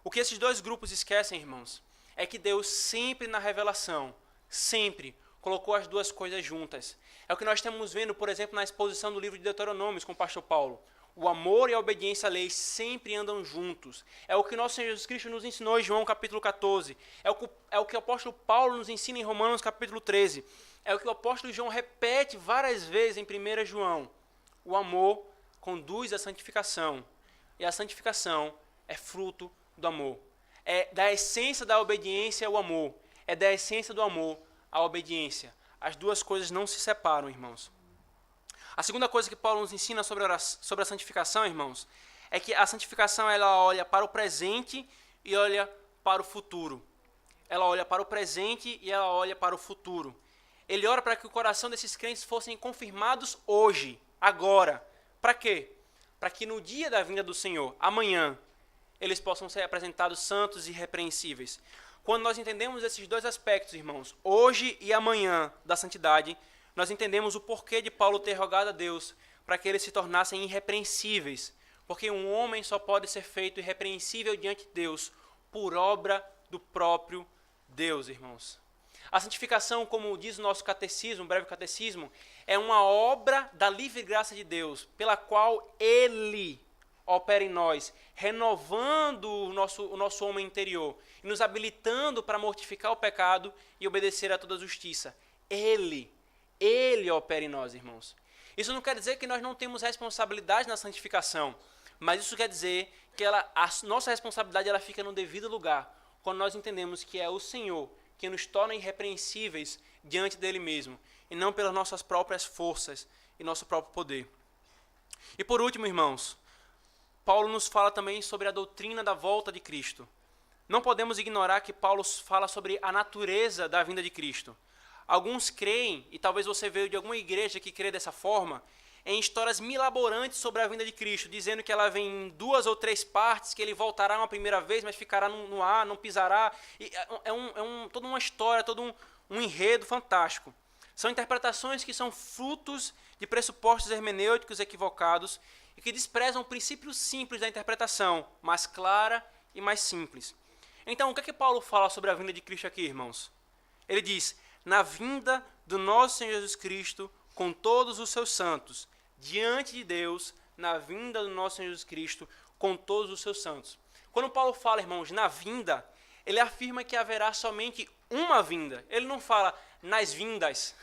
[SPEAKER 1] O que esses dois grupos esquecem, irmãos, é que Deus sempre na revelação, sempre colocou as duas coisas juntas. É o que nós estamos vendo, por exemplo, na exposição do livro de Deuteronômios com o pastor Paulo. O amor e a obediência à lei sempre andam juntos. É o que nosso Senhor Jesus Cristo nos ensinou em João capítulo 14. É o que o apóstolo Paulo nos ensina em Romanos capítulo 13. É o que o apóstolo João repete várias vezes em 1 João. O amor conduz à santificação. E a santificação é fruto do amor. É da essência da obediência o amor. É da essência do amor a obediência. As duas coisas não se separam, irmãos. A segunda coisa que Paulo nos ensina sobre a santificação, irmãos, é que a santificação ela olha para o presente e olha para o futuro. Ela olha para o presente e ela olha para o futuro. Ele ora para que o coração desses crentes fossem confirmados hoje, agora. Para quê? Para que no dia da vinda do Senhor, amanhã, eles possam ser apresentados santos e irrepreensíveis. Quando nós entendemos esses dois aspectos, irmãos, hoje e amanhã da santidade, nós entendemos o porquê de Paulo ter rogado a Deus para que eles se tornassem irrepreensíveis. Porque um homem só pode ser feito irrepreensível diante de Deus por obra do próprio Deus, irmãos. A santificação, como diz o nosso catecismo, o breve catecismo, é uma obra da livre graça de Deus, pela qual Ele opera em nós, renovando o nosso homem interior, e nos habilitando para mortificar o pecado e obedecer a toda a justiça. Ele opera em nós, irmãos. Isso não quer dizer que nós não temos responsabilidade na santificação, mas isso quer dizer que a nossa responsabilidade ela fica no devido lugar, quando nós entendemos que é o Senhor que nos torna irrepreensíveis diante dele mesmo, e não pelas nossas próprias forças e nosso próprio poder. E por último, irmãos, Paulo nos fala também sobre a doutrina da volta de Cristo. Não podemos ignorar que Paulo fala sobre a natureza da vinda de Cristo. Alguns creem, e talvez você veio de alguma igreja que crê dessa forma, em histórias milaborantes sobre a vinda de Cristo, dizendo que ela vem em 2 ou 3 partes, que ele voltará uma primeira vez, mas ficará no ar, não pisará. E toda uma história, todo um enredo fantástico. São interpretações que são frutos de pressupostos hermenêuticos equivocados e que desprezam o princípio simples da interpretação, mais clara e mais simples. Então, o que é que Paulo fala sobre a vinda de Cristo aqui, irmãos? Ele diz: na vinda do nosso Senhor Jesus Cristo com todos os seus santos, diante de Deus, na vinda do nosso Senhor Jesus Cristo com todos os seus santos. Quando Paulo fala, irmãos, na vinda, ele afirma que haverá somente uma vinda. Ele não fala nas vindas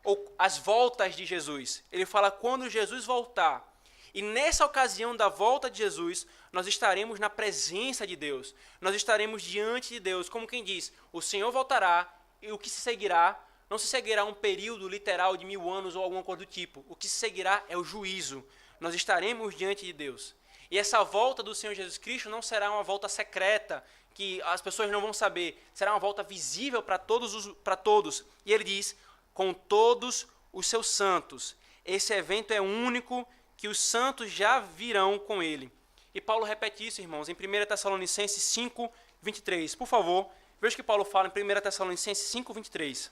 [SPEAKER 1] ou as voltas de Jesus. Ele fala quando Jesus voltar. E nessa ocasião da volta de Jesus, nós estaremos na presença de Deus. Nós estaremos diante de Deus. Como quem diz, o Senhor voltará e o que se seguirá, não se seguirá um período literal de 1000 anos ou alguma coisa do tipo. O que se seguirá é o juízo. Nós estaremos diante de Deus. E essa volta do Senhor Jesus Cristo não será uma volta secreta, que as pessoas não vão saber. Será uma volta visível para todos. E ele diz, com todos os seus santos. Esse evento é único, que os santos já virão com ele. E Paulo repete isso, irmãos, em 1 Tessalonicenses 5, 23. Por favor, veja o que Paulo fala em 1 Tessalonicenses 5, 23.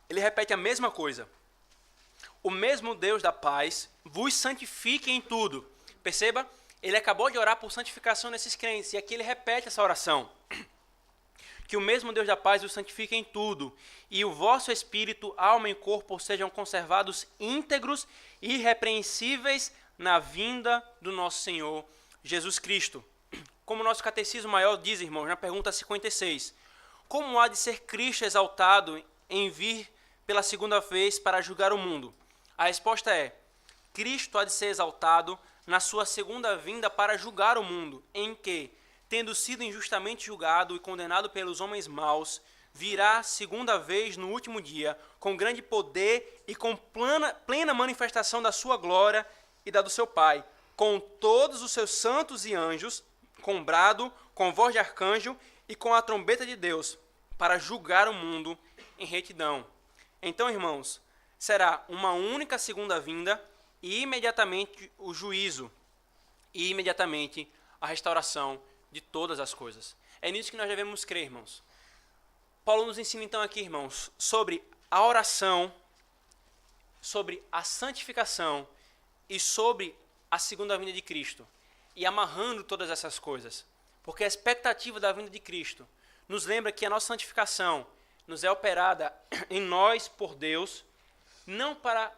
[SPEAKER 1] Ele repete a mesma coisa. O mesmo Deus da paz vos santifique em tudo. Perceba, ele acabou de orar por santificação nesses crentes, e aqui ele repete essa oração. Que o mesmo Deus da paz os santifique em tudo, e o vosso espírito, alma e corpo sejam conservados íntegros e irrepreensíveis na vinda do nosso Senhor Jesus Cristo. Como o nosso catecismo maior diz, irmãos, na pergunta 56, como há de ser Cristo exaltado em vir pela segunda vez para julgar o mundo? A resposta é, Cristo há de ser exaltado na sua segunda vinda para julgar o mundo, em que, tendo sido injustamente julgado e condenado pelos homens maus, virá segunda vez no último dia, com grande poder e com plena manifestação da sua glória e da do seu Pai, com todos os seus santos e anjos, com brado, com voz de arcanjo e com a trombeta de Deus, para julgar o mundo em retidão. Então, irmãos, será uma única segunda vinda e imediatamente o juízo e imediatamente a restauração de todas as coisas. É nisso que nós devemos crer, irmãos. Paulo nos ensina então aqui, irmãos, sobre a oração, sobre a santificação e sobre a segunda vinda de Cristo. E amarrando todas essas coisas. Porque a expectativa da vinda de Cristo nos lembra que a nossa santificação nos é operada em nós por Deus, não para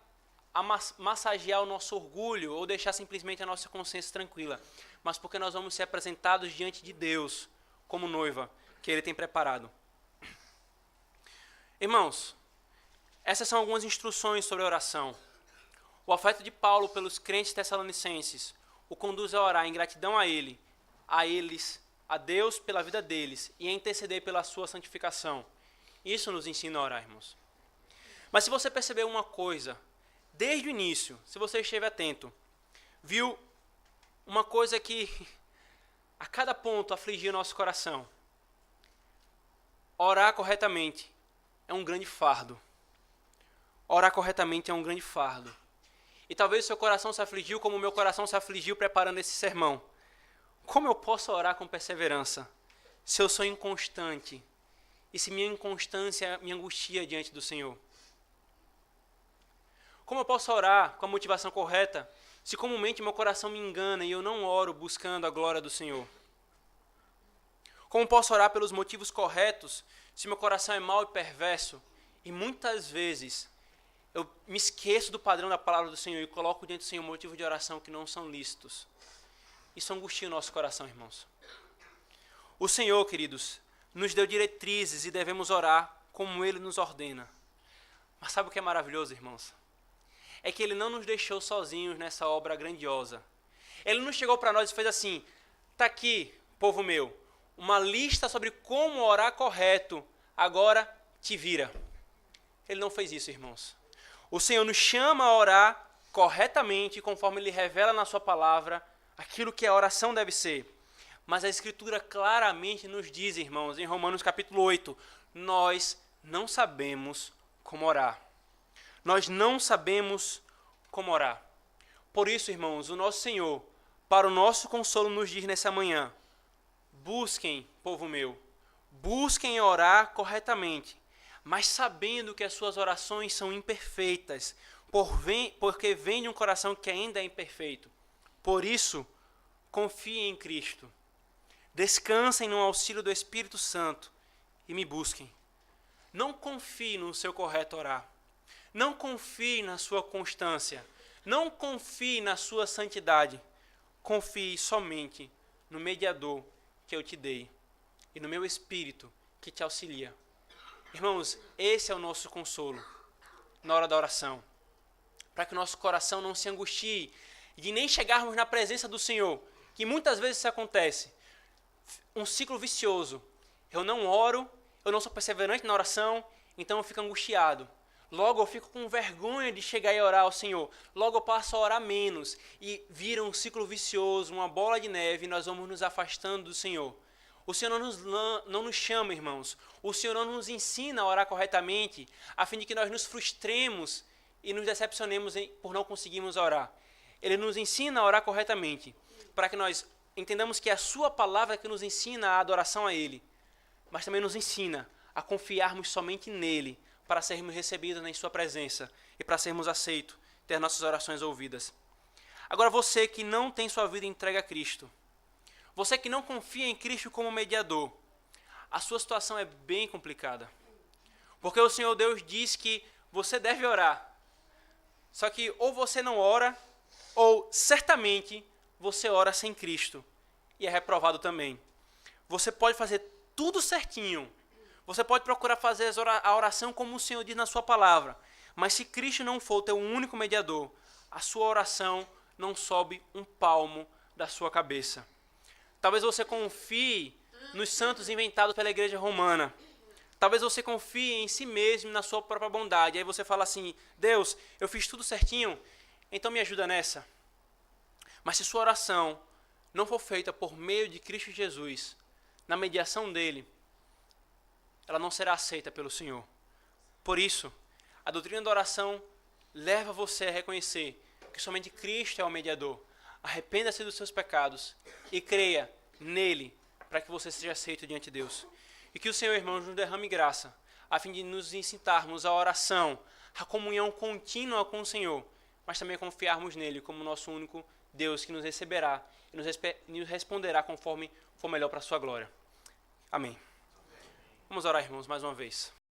[SPEAKER 1] massagear o nosso orgulho ou deixar simplesmente a nossa consciência tranquila, mas porque nós vamos ser apresentados diante de Deus como noiva que Ele tem preparado. Irmãos, essas são algumas instruções sobre a oração. O afeto de Paulo pelos crentes tessalonicenses o conduz a orar em gratidão a Ele, a eles, a Deus pela vida deles e a interceder pela sua santificação. Isso nos ensina a orar, irmãos. Mas se você percebeu uma coisa, desde o início, se você esteve atento, viu uma coisa que a cada ponto afligia o nosso coração. Orar corretamente é um grande fardo. Orar corretamente é um grande fardo. E talvez o seu coração se afligiu como o meu coração se afligiu preparando esse sermão. Como eu posso orar com perseverança se eu sou inconstante e se minha inconstância me angustia diante do Senhor? Como eu posso orar com a motivação correta se comumente meu coração me engana e eu não oro buscando a glória do Senhor? Como posso orar pelos motivos corretos se meu coração é mau e perverso e muitas vezes eu me esqueço do padrão da palavra do Senhor e coloco diante do Senhor motivos de oração que não são lícitos? Isso angustia o nosso coração, irmãos. O Senhor, queridos, nos deu diretrizes e devemos orar como Ele nos ordena. Mas sabe o que é maravilhoso, irmãos? É que Ele não nos deixou sozinhos nessa obra grandiosa. Ele não chegou para nós e fez assim: está aqui, povo meu, uma lista sobre como orar correto, agora te vira. Ele não fez isso, irmãos. O Senhor nos chama a orar corretamente, conforme Ele revela na sua palavra aquilo que a oração deve ser. Mas a Escritura claramente nos diz, irmãos, em Romanos capítulo 8, nós não sabemos como orar. Nós não sabemos como orar. Por isso, irmãos, o nosso Senhor, para o nosso consolo, nos diz nessa manhã: busquem, povo meu, busquem orar corretamente, mas sabendo que as suas orações são imperfeitas, porque vem de um coração que ainda é imperfeito. Por isso, confiem em Cristo, descansem no auxílio do Espírito Santo e me busquem. Não confie no seu correto orar, não confie na sua constância, não confie na sua santidade, confie somente no mediador que eu te dei e no meu Espírito que te auxilia. Irmãos, esse é o nosso consolo na hora da oração, para que o nosso coração não se angustie de nem chegarmos na presença do Senhor, que muitas vezes isso acontece. Um ciclo vicioso. Eu não oro, eu não sou perseverante na oração, então eu fico angustiado. Logo eu fico com vergonha de chegar e orar ao Senhor. Logo eu passo a orar menos e vira um ciclo vicioso, uma bola de neve, e nós vamos nos afastando do Senhor. O Senhor não nos chama, irmãos. O Senhor não nos ensina a orar corretamente, a fim de que nós nos frustremos e nos decepcionemos por não conseguirmos orar. Ele nos ensina a orar corretamente, para que nós entendamos que é a sua palavra que nos ensina a adoração a Ele, mas também nos ensina a confiarmos somente nele, para sermos recebidos em sua presença e para sermos aceitos, ter nossas orações ouvidas. Agora você que não tem sua vida entregue a Cristo, você que não confia em Cristo como mediador, a sua situação é bem complicada. Porque o Senhor Deus diz que você deve orar. Só que ou você não ora, ou certamente você ora sem Cristo e é reprovado também. Você pode fazer tudo certinho. Você pode procurar fazer a oração como o Senhor diz na sua palavra. Mas se Cristo não for o teu único mediador, a sua oração não sobe um palmo da sua cabeça. Talvez você confie nos santos inventados pela igreja romana. Talvez você confie em si mesmo, na sua própria bondade. Aí você fala assim: Deus, eu fiz tudo certinho, então me ajuda nessa. Mas se sua oração não for feita por meio de Cristo Jesus, na mediação dele, ela não será aceita pelo Senhor. Por isso, a doutrina da oração leva você a reconhecer que somente Cristo é o mediador. Arrependa-se dos seus pecados e creia nele para que você seja aceito diante de Deus. E que o Senhor, irmãos, nos derrame graça, a fim de nos incitarmos à oração, à comunhão contínua com o Senhor, mas também confiarmos nele como nosso único Deus que nos receberá e nos responderá conforme for melhor para a sua glória. Amém. Vamos orar, irmãos, mais uma vez.